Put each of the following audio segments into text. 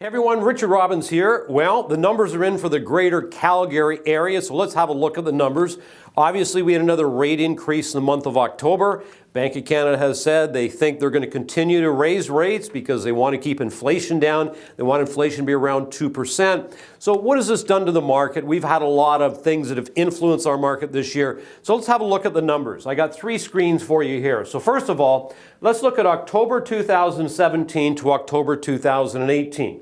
Hey everyone, Richard Robbins here. Well, the numbers are in for the greater Calgary area, so let's have a look at the numbers. Obviously, we had another rate increase in the month of October. Bank of Canada has said they think they're going to continue to raise rates because they want to keep inflation down. They want inflation to be around 2%. So what has this done to the market? We've had a lot of things that have influenced our market this year. So let's have a look at the numbers. I got three screens for you here. So first of all, let's look at October 2017 to October 2018.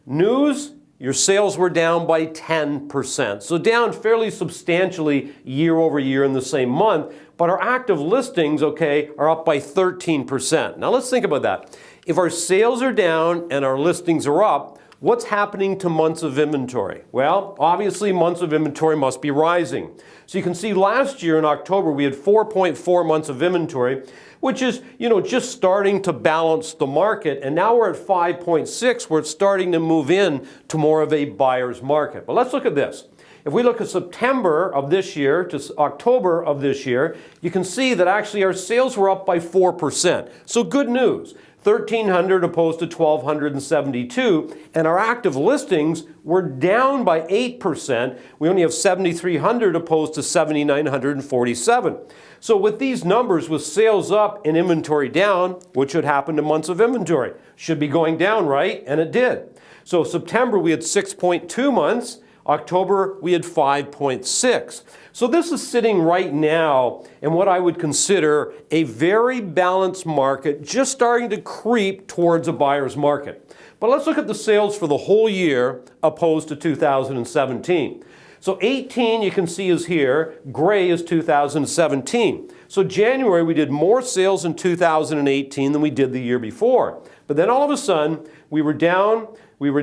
News, your sales were down by 10%. So down fairly substantially year over year in the same month, but our active listings, are up by 13%. Now let's think about that. If our sales are down and our listings are up, what's happening to months of inventory? Well, obviously months of inventory must be rising. So you can see last year in October we had 4.4 months of inventory, which is, just starting to balance the market. And now we're at 5.6, where it's starting to move in to more of a buyer's market. But let's look at this. If we look at September of this year to October of this year, you can see that actually our sales were up by 4%. So good news. 1,300 opposed to 1,272, and our active listings were down by 8%. We only have 7,300 opposed to 7,947. So with these numbers, with sales up and inventory down, what should happen to months of inventory? Should be going down, right? And it did. So September we had 6.2 months. October, we had 5.6. So this is sitting right now in what I would consider a very balanced market, just starting to creep towards a buyer's market. But let's look at the sales for the whole year opposed to 2017. So 18, you can see, is here. Gray is 2017. So January, we did more sales in 2018 than we did the year before. But then all of a sudden, we were down. In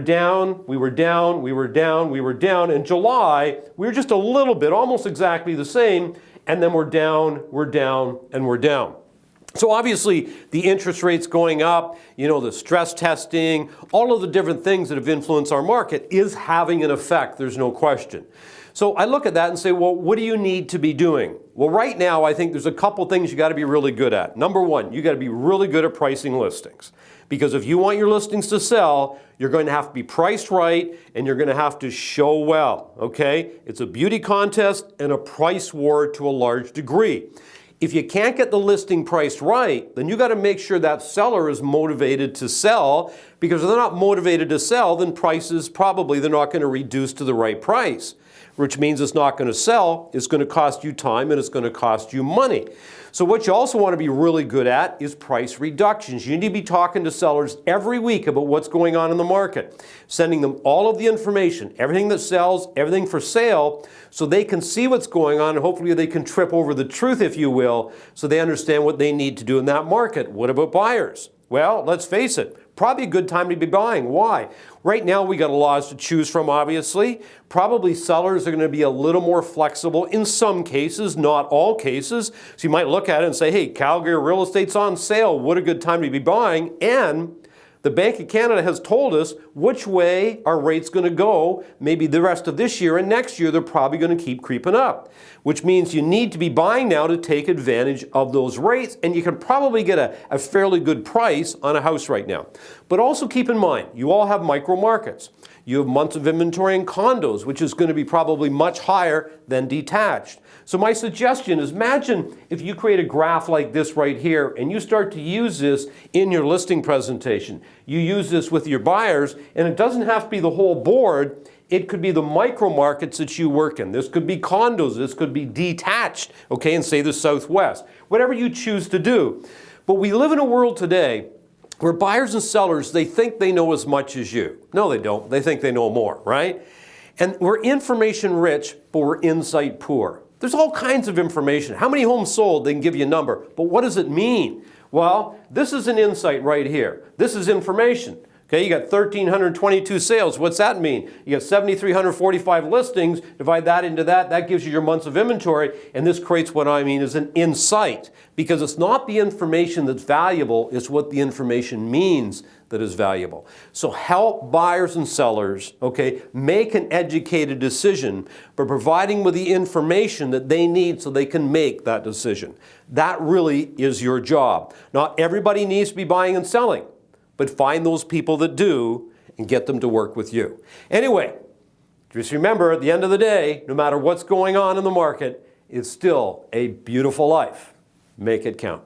July, we were just a little bit, almost exactly the same, and then we're down. So obviously, the interest rates going up, the stress testing, all of the different things that have influenced our market is having an effect, there's no question. So I look at that and say, well, what do you need to be doing? Well, right now, I think there's a couple things you got to be really good at. Number one, you got to be really good at pricing listings. Because if you want your listings to sell, you're going to have to be priced right and you're going to have to show well, okay? It's a beauty contest and a price war to a large degree. If you can't get the listing priced right, then you got to make sure that seller is motivated to sell, because if they're not motivated to sell, then prices probably they're not going to reduce to the right price, which means it's not going to sell, it's going to cost you time, and it's going to cost you money. So what you also want to be really good at is price reductions. You need to be talking to sellers every week about what's going on in the market, sending them all of the information, everything that sells, everything for sale, so they can see what's going on, and hopefully they can trip over the truth, if you will, so they understand what they need to do in that market. What about buyers? Well, let's face it, probably a good time to be buying. Why? Right now we got a lot to choose from, obviously. Probably sellers are going to be a little more flexible in some cases, not all cases. So you might look at it and say, hey, Calgary real estate's on sale. What a good time to be buying. And the Bank of Canada has told us which way our rate's going to go. Maybe the rest of this year and next year, they're probably going to keep creeping up, which means you need to be buying now to take advantage of those rates, and you can probably get a fairly good price on a house right now. But also keep in mind, you all have micro markets. You have months of inventory in condos, which is going to be probably much higher than detached. So my suggestion is, imagine if you create a graph like this right here and you start to use this in your listing presentation. You use this with your buyers, and it doesn't have to be the whole board. It could be the micro markets that you work in. This could be condos. This could be detached, and say the Southwest. Whatever you choose to do. But we live in a world today where buyers and sellers, they think they know as much as you. No, they don't. They think they know more, right? And we're information rich, but we're insight poor. There's all kinds of information. How many homes sold? They can give you a number. But what does it mean? Well, this is an insight right here. This is information. You got 1,322 sales. What's that mean? You got 7,345 listings. Divide that into that. That gives you your months of inventory. And this creates what I mean is an insight. Because it's not the information that's valuable. It's what the information means that is valuable. So help buyers and sellers, make an educated decision by providing with the information that they need so they can make that decision. That really is your job. Not everybody needs to be buying and selling. But find those people that do and get them to work with you. Anyway, just remember, at the end of the day, no matter what's going on in the market, it's still a beautiful life. Make it count.